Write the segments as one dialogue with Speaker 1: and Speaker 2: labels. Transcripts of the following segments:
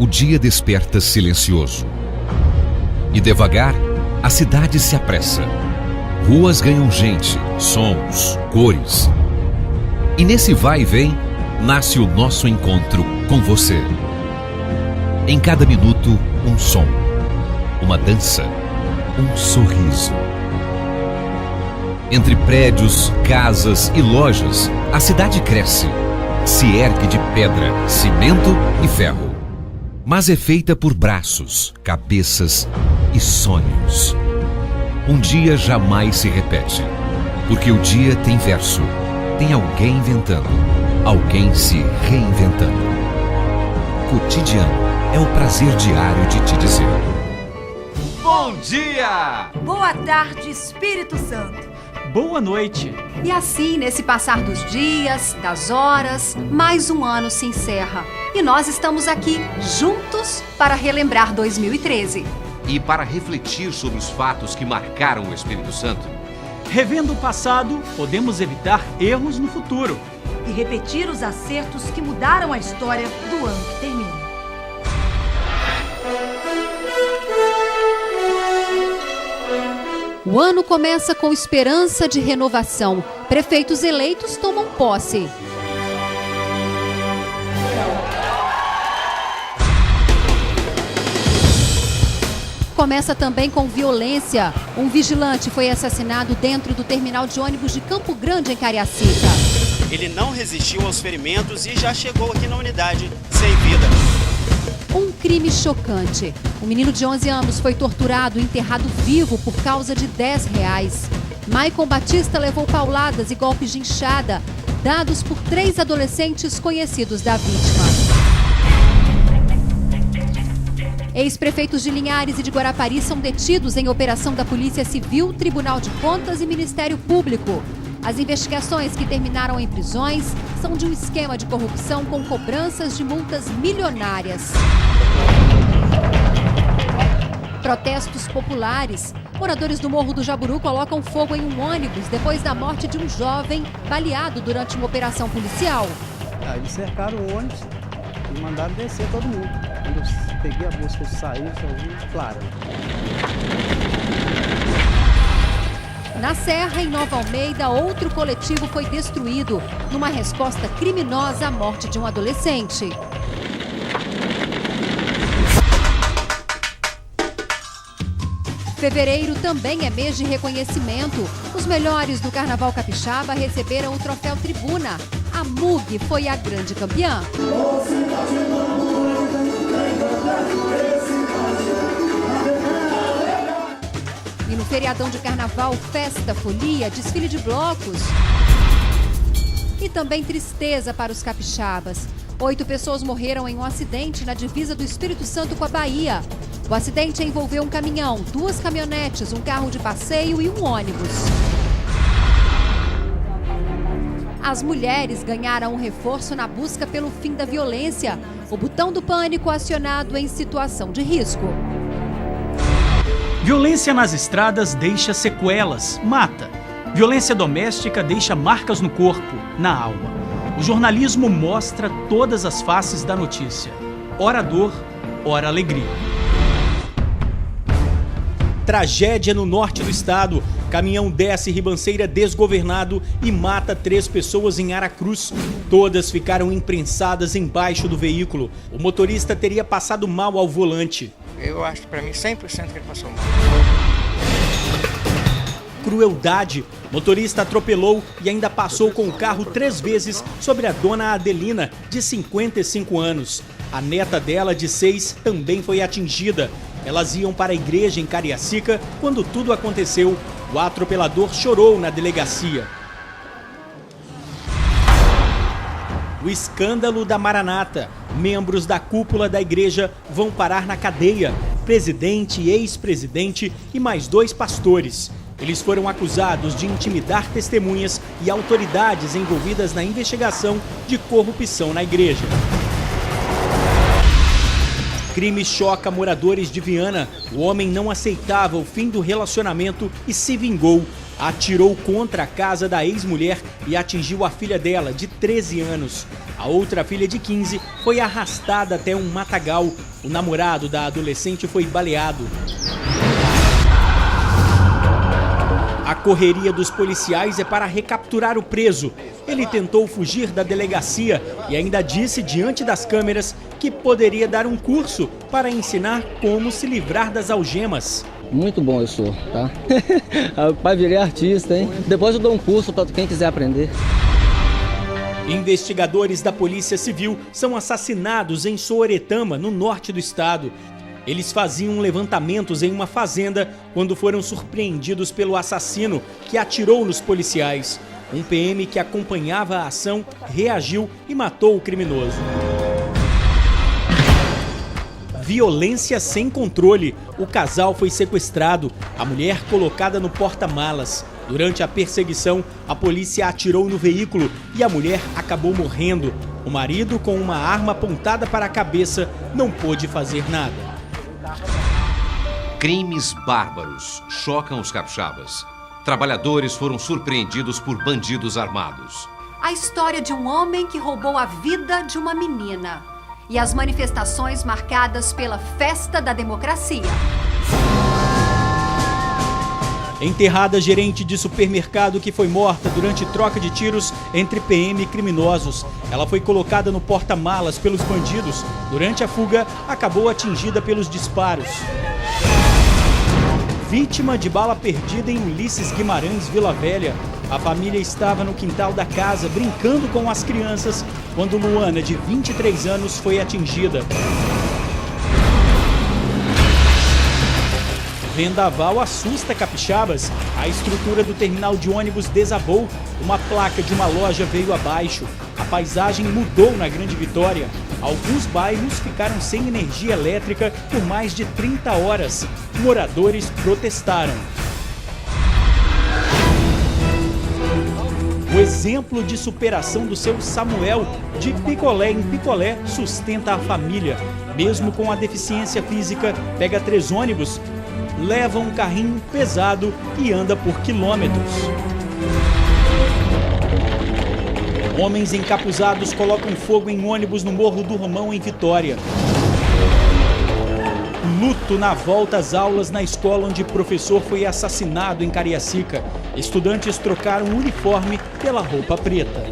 Speaker 1: o dia desperta silencioso. E devagar, a cidade se apressa. Ruas ganham gente, sons, cores. E nesse vai e vem, nasce o nosso encontro com você. Em cada minuto, um som, uma dança, um sorriso. Entre prédios, casas e lojas, a cidade cresce. Se ergue de pedra, cimento e ferro. Mas é feita por braços, cabeças e sonhos. Um dia jamais se repete, porque o dia tem verso, tem alguém inventando, alguém se reinventando. Cotidiano é o prazer diário de te dizer:
Speaker 2: bom dia!
Speaker 3: Boa tarde, Espírito Santo.
Speaker 2: Boa noite.
Speaker 3: E assim, nesse passar dos dias, das horas, mais um ano se encerra. E nós estamos aqui, juntos, para relembrar 2013.
Speaker 4: E para refletir sobre os fatos que marcaram o Espírito Santo.
Speaker 2: Revendo o passado, podemos evitar erros no futuro.
Speaker 5: E repetir os acertos que mudaram a história do ano que termina.
Speaker 6: O ano começa com esperança de renovação. Prefeitos eleitos tomam posse. Começa também com violência. Um vigilante foi assassinado dentro do terminal de ônibus de Campo Grande, em Cariacica.
Speaker 7: Ele não resistiu aos ferimentos e já chegou aqui na unidade sem vida.
Speaker 6: Um crime chocante. Um menino de 11 anos foi torturado e enterrado vivo por causa de R$10. Maicon Batista levou pauladas e golpes de enxada, dados por 3 adolescentes conhecidos da vítima. Ex-prefeitos de Linhares e de Guarapari são detidos em operação da Polícia Civil, Tribunal de Contas e Ministério Público. As investigações, que terminaram em prisões, são de um esquema de corrupção com cobranças de multas milionárias. Protestos populares. Moradores do Morro do Jaburu colocam fogo em um ônibus depois da morte de um jovem baleado durante uma operação policial.
Speaker 8: Eles cercaram o ônibus e mandaram descer todo mundo. Quando eu peguei a busca, eu saí, só vi claro.
Speaker 6: Na Serra, em Nova Almeida, outro coletivo foi destruído numa resposta criminosa à morte de um adolescente. Fevereiro também é mês de reconhecimento. Os melhores do Carnaval Capixaba receberam o troféu Tribuna. A MUG foi a grande campeã. E no feriadão de carnaval, festa, folia, desfile de blocos. E também tristeza para os capixabas. 8 pessoas morreram em um acidente na divisa do Espírito Santo com a Bahia. O acidente envolveu um caminhão, 2 caminhonetes, um carro de passeio e um ônibus. As mulheres ganharam um reforço na busca pelo fim da violência. O botão do pânico acionado em situação de risco.
Speaker 2: Violência nas estradas deixa sequelas, mata. Violência doméstica deixa marcas no corpo, na alma. O jornalismo mostra todas as faces da notícia. Ora dor, ora alegria. Tragédia no norte do estado. Caminhão desce ribanceira desgovernado e mata 3 pessoas em Aracruz. Todas ficaram imprensadas embaixo do veículo. O motorista teria passado mal ao volante.
Speaker 9: Eu acho, para mim, 100% que ele passou mal.
Speaker 2: Crueldade. Motorista atropelou e ainda passou com o carro 3 vezes sobre a dona Adelina, de 55 anos. A neta dela, de 6, também foi atingida. Elas iam para a igreja em Cariacica quando tudo aconteceu. O atropelador chorou na delegacia. O escândalo da Maranata. Membros da cúpula da igreja vão parar na cadeia. Presidente, ex-presidente e mais 2 pastores. Eles foram acusados de intimidar testemunhas e autoridades envolvidas na investigação de corrupção na igreja. Crime choca moradores de Viana. O homem não aceitava o fim do relacionamento e se vingou. atirou contra a casa da ex-mulher e atingiu a filha dela, de 13 anos. A outra filha, de 15, foi arrastada até um matagal. O namorado da adolescente foi baleado. A correria dos policiais é para recapturar o preso. Ele tentou fugir da delegacia e ainda disse diante das câmeras que poderia dar um curso para ensinar como se livrar das algemas.
Speaker 10: Muito bom eu sou, tá? Pai, virei artista, hein? Depois eu dou um curso para quem quiser aprender.
Speaker 2: Investigadores da Polícia Civil são assassinados em Sooretama, no norte do estado. Eles faziam levantamentos em uma fazenda quando foram surpreendidos pelo assassino que atirou nos policiais. Um PM que acompanhava a ação reagiu e matou o criminoso. Violência sem controle. O casal foi sequestrado, a mulher colocada no porta-malas. Durante a perseguição, a polícia atirou no veículo e a mulher acabou morrendo. O marido, com uma arma apontada para a cabeça, não pôde fazer nada.
Speaker 4: Crimes bárbaros chocam os capixabas. Trabalhadores foram surpreendidos por bandidos armados.
Speaker 3: A história de um homem que roubou a vida de uma menina. E as manifestações marcadas pela Festa da Democracia.
Speaker 2: Enterrada gerente de supermercado que foi morta durante troca de tiros entre PM e criminosos. Ela foi colocada no porta-malas pelos bandidos. Durante a fuga, acabou atingida pelos disparos. Vítima de bala perdida em Ulisses Guimarães, Vila Velha. A família estava no quintal da casa brincando com as crianças quando Luana, de 23 anos, foi atingida. Vendaval assusta capixabas. A estrutura do terminal de ônibus desabou. Uma placa de uma loja veio abaixo. A paisagem mudou na Grande Vitória. Alguns bairros ficaram sem energia elétrica por mais de 30 horas. Moradores protestaram. O exemplo de superação do seu Samuel, de picolé em picolé, sustenta a família. Mesmo com a deficiência física, pega 3 ônibus, leva um carrinho pesado e anda por quilômetros. Homens encapuzados colocam fogo em ônibus no Morro do Romão, em Vitória. Luto na volta às aulas na escola onde professor foi assassinado em Cariacica. Estudantes trocaram o uniforme pela roupa preta.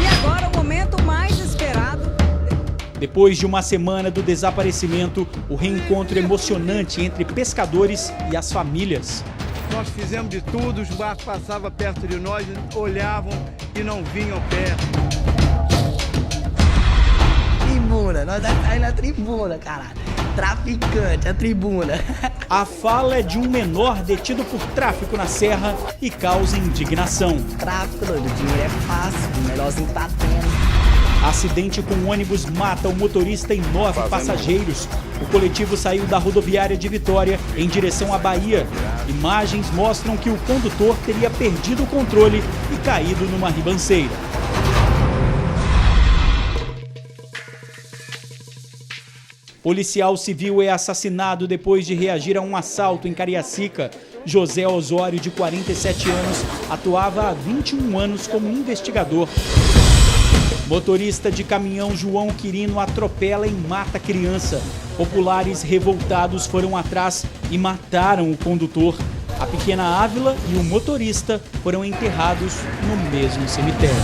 Speaker 5: E agora o momento mais esperado.
Speaker 2: Depois de uma semana do desaparecimento, o reencontro emocionante entre pescadores e as famílias.
Speaker 8: Nós fizemos de tudo, os barcos passavam perto de nós, olhavam e não vinham perto.
Speaker 11: Tribuna, nós vamos sair na tribuna, caralho. Traficante, a tribuna.
Speaker 2: A fala é de um menor detido por tráfico na Serra e causa indignação.
Speaker 11: Tráfico, doido, dinheiro é fácil, o melhorzinho tá tendo.
Speaker 2: Acidente com ônibus mata o motorista e 9 passageiros. O coletivo saiu da rodoviária de Vitória em direção à Bahia. Imagens mostram que o condutor teria perdido o controle e caído numa ribanceira. Policial civil é assassinado depois de reagir a um assalto em Cariacica. José Osório, de 47 anos, atuava há 21 anos como investigador. Motorista de caminhão João Quirino atropela e mata criança. Populares revoltados foram atrás e mataram o condutor. A pequena Ávila e o motorista foram enterrados no mesmo cemitério.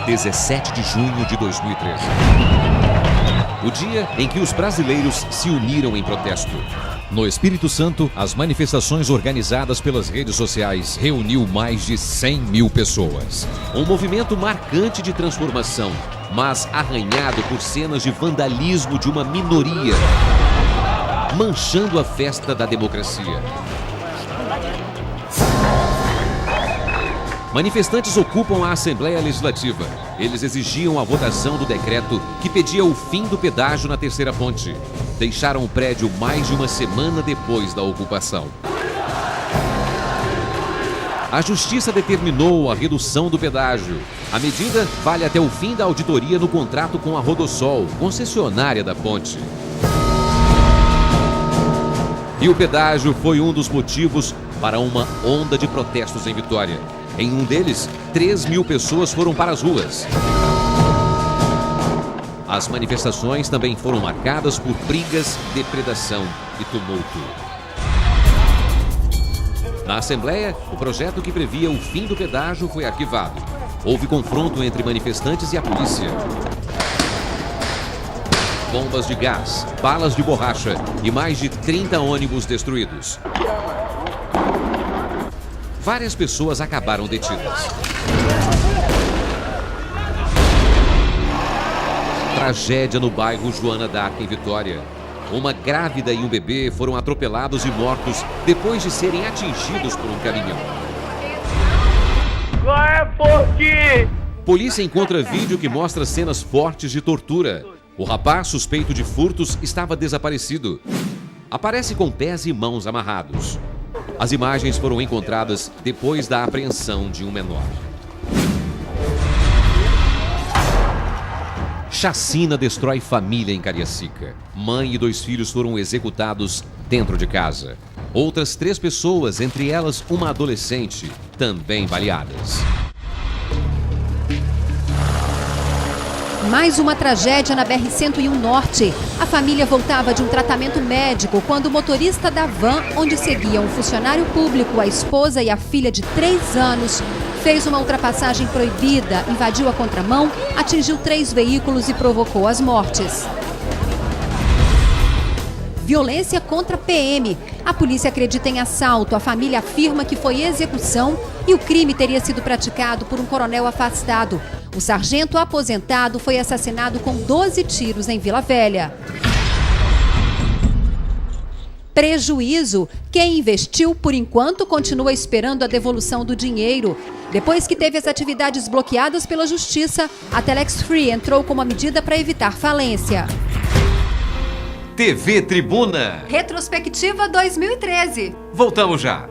Speaker 1: 17 de junho de 2013. O dia em que os brasileiros se uniram em protesto. No Espírito Santo, as manifestações organizadas pelas redes sociais reuniu mais de 100 mil pessoas.
Speaker 4: Um movimento marcante de transformação, mas arranhado por cenas de vandalismo de uma minoria, manchando a festa da democracia. Manifestantes ocupam a Assembleia Legislativa. Eles exigiam a votação do decreto que pedia o fim do pedágio na Terceira Ponte. Deixaram o prédio mais de uma semana depois da ocupação. A Justiça determinou a redução do pedágio. A medida vale até o fim da auditoria no contrato com a Rodosol, concessionária da ponte. E o pedágio foi um dos motivos para uma onda de protestos em Vitória. Em um deles, 3.000 pessoas foram para as ruas. As manifestações também foram marcadas por brigas, depredação e tumulto. Na Assembleia, o projeto que previa o fim do pedágio foi arquivado. Houve confronto entre manifestantes e a polícia. Bombas de gás, balas de borracha e mais de 30 ônibus destruídos. Várias pessoas acabaram detidas. Tragédia no bairro Joana d'Arc, em Vitória. Uma grávida e um bebê foram atropelados e mortos depois de serem atingidos por um caminhão. Polícia encontra vídeo que mostra cenas fortes de tortura. O rapaz suspeito de furtos estava desaparecido. Aparece com pés e mãos amarrados. As imagens foram encontradas depois da apreensão de um menor. Chacina destrói família em Cariacica. Mãe e 2 filhos foram executados dentro de casa. Outras 3 pessoas, entre elas uma adolescente, também baleadas.
Speaker 6: Mais uma tragédia na BR-101 Norte. A família voltava de um tratamento médico quando o motorista da van, onde seguiam um funcionário público, a esposa e a filha de 3 anos, fez uma ultrapassagem proibida, invadiu a contramão, atingiu 3 veículos e provocou as mortes. Violência contra PM. A polícia acredita em assalto. A família afirma que foi execução e o crime teria sido praticado por um coronel afastado. O sargento aposentado foi assassinado com 12 tiros em Vila Velha. Prejuízo. Quem investiu, por enquanto, continua esperando a devolução do dinheiro. Depois que teve as atividades bloqueadas pela Justiça, a Telex Free entrou com uma medida para evitar falência.
Speaker 4: TV Tribuna.
Speaker 3: Retrospectiva 2013.
Speaker 4: Voltamos já.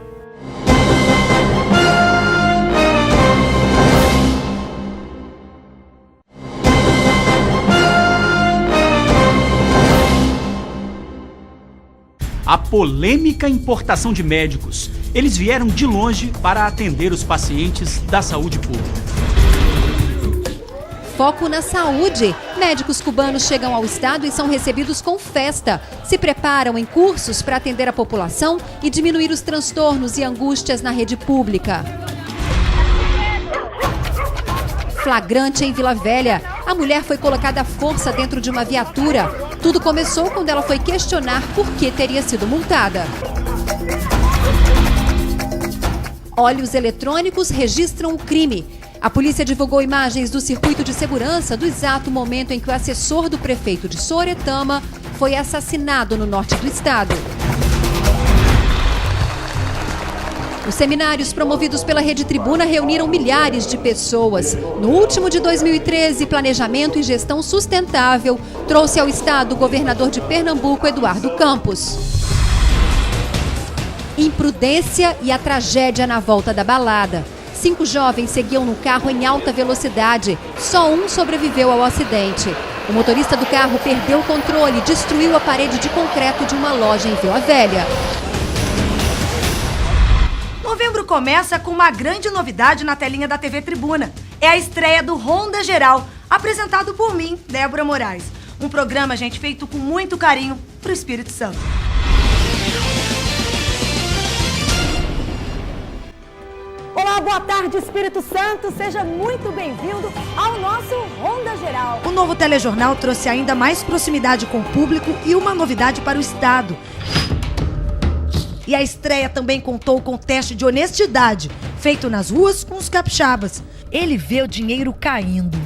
Speaker 2: A polêmica importação de médicos. Eles vieram de longe para atender os pacientes da saúde pública.
Speaker 6: Foco na saúde. Médicos cubanos chegam ao estado e são recebidos com festa. Se preparam em cursos para atender a população e diminuir os transtornos e angústias na rede pública. Flagrante em Vila Velha. A mulher foi colocada à força dentro de uma viatura. Tudo começou quando ela foi questionar por que teria sido multada. Olhos eletrônicos registram o crime. A polícia divulgou imagens do circuito de segurança do exato momento em que o assessor do prefeito de Sooretama foi assassinado no norte do estado. Os seminários promovidos pela Rede Tribuna reuniram milhares de pessoas. No último de 2013, Planejamento e Gestão Sustentável trouxe ao estado o governador de Pernambuco, Eduardo Campos. Imprudência e a tragédia na volta da balada. 5 jovens seguiam no carro em alta velocidade. Só um sobreviveu ao acidente. O motorista do carro perdeu o controle e destruiu a parede de concreto de uma loja em Vila Velha.
Speaker 5: Novembro começa com uma grande novidade na telinha da TV Tribuna. É a estreia do Ronda Geral, apresentado por mim, Débora Moraes. Um programa, gente, feito com muito carinho pro Espírito Santo.
Speaker 12: Olá, boa tarde, Espírito Santo. Seja muito bem-vindo ao nosso Ronda Geral.
Speaker 5: O novo telejornal trouxe ainda mais proximidade com o público e uma novidade para o estado. E a estreia também contou com o teste de honestidade, feito nas ruas com os capixabas. Ele vê o dinheiro caindo.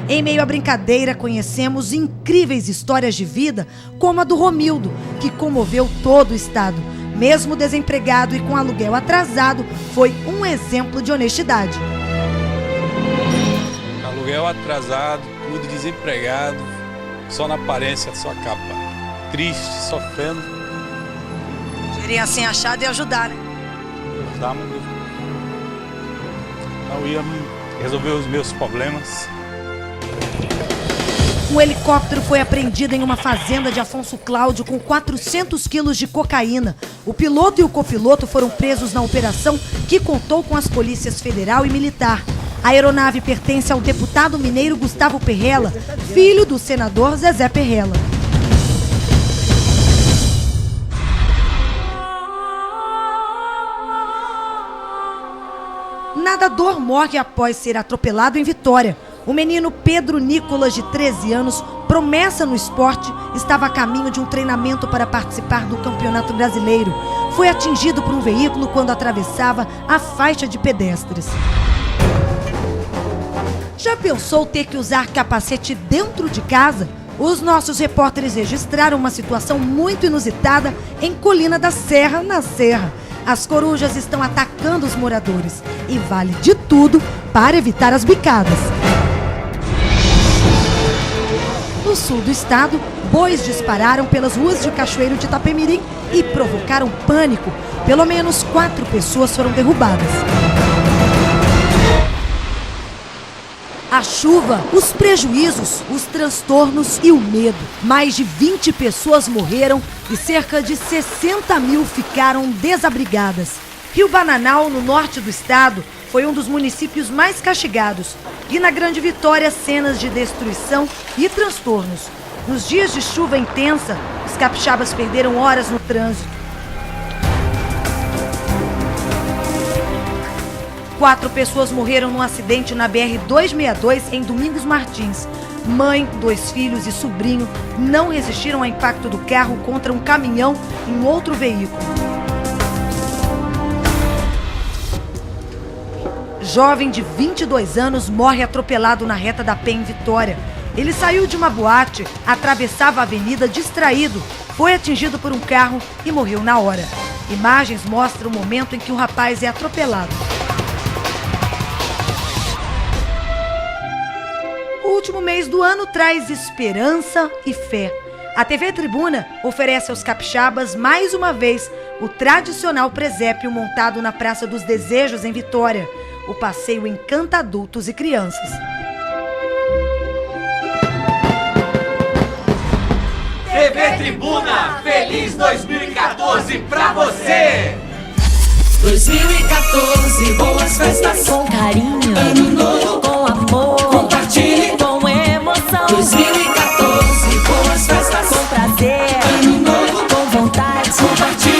Speaker 5: Em meio à brincadeira, conhecemos incríveis histórias de vida, como a do Romildo, que comoveu todo o estado. Mesmo desempregado e com aluguel atrasado, foi um exemplo de honestidade.
Speaker 13: Aluguel atrasado, tudo desempregado, só na aparência, só a capa. Triste, sofrendo.
Speaker 5: Seria assim achado e ajudar, né?
Speaker 13: as armas, não ia resolver os meus problemas.
Speaker 5: Um helicóptero foi apreendido em uma fazenda de Afonso Cláudio com 400 quilos de cocaína. O piloto e o copiloto foram presos na operação, que contou com as polícias federal e militar. A aeronave pertence ao deputado mineiro Gustavo Perrella, filho do senador Zezé Perrella. Nadador morre após ser atropelado em Vitória. O menino Pedro Nicolas, de 13 anos, promessa no esporte, estava a caminho de um treinamento para participar do Campeonato Brasileiro. Foi atingido por um veículo quando atravessava a faixa de pedestres. Já pensou ter que usar capacete dentro de casa? Os nossos repórteres registraram uma situação muito inusitada em Colina da Serra, na Serra. As corujas estão atacando os moradores e vale de tudo para evitar as bicadas. No sul do estado, bois dispararam pelas ruas de Cachoeiro de Itapemirim e provocaram pânico. Pelo menos 4 pessoas foram derrubadas. A chuva, os prejuízos, os transtornos e o medo. Mais de 20 pessoas morreram e cerca de 60 mil ficaram desabrigadas. Rio Bananal, no norte do estado, foi um dos municípios mais castigados. E na Grande Vitória, cenas de destruição e transtornos. Nos dias de chuva intensa, os capixabas perderam horas no trânsito. 4 pessoas morreram num acidente na BR-262 em Domingos Martins. Mãe, 2 filhos e sobrinho não resistiram ao impacto do carro contra um caminhão em outro veículo. Jovem de 22 anos morre atropelado na reta da Penha em Vitória. Ele saiu de uma boate, atravessava a avenida distraído, foi atingido por um carro e morreu na hora. Imagens mostram o momento em que o rapaz é atropelado. O último mês do ano traz esperança e fé. A TV Tribuna oferece aos capixabas, mais uma vez, o tradicional presépio montado na Praça dos Desejos, em Vitória. O passeio encanta adultos e crianças.
Speaker 14: TV Tribuna, feliz 2014 pra você!
Speaker 15: 2014, boas festas com carinho, ano novo com amor, compartilhe com emoção. 2014, boas festas com prazer, ano novo com vontade, compartilhe.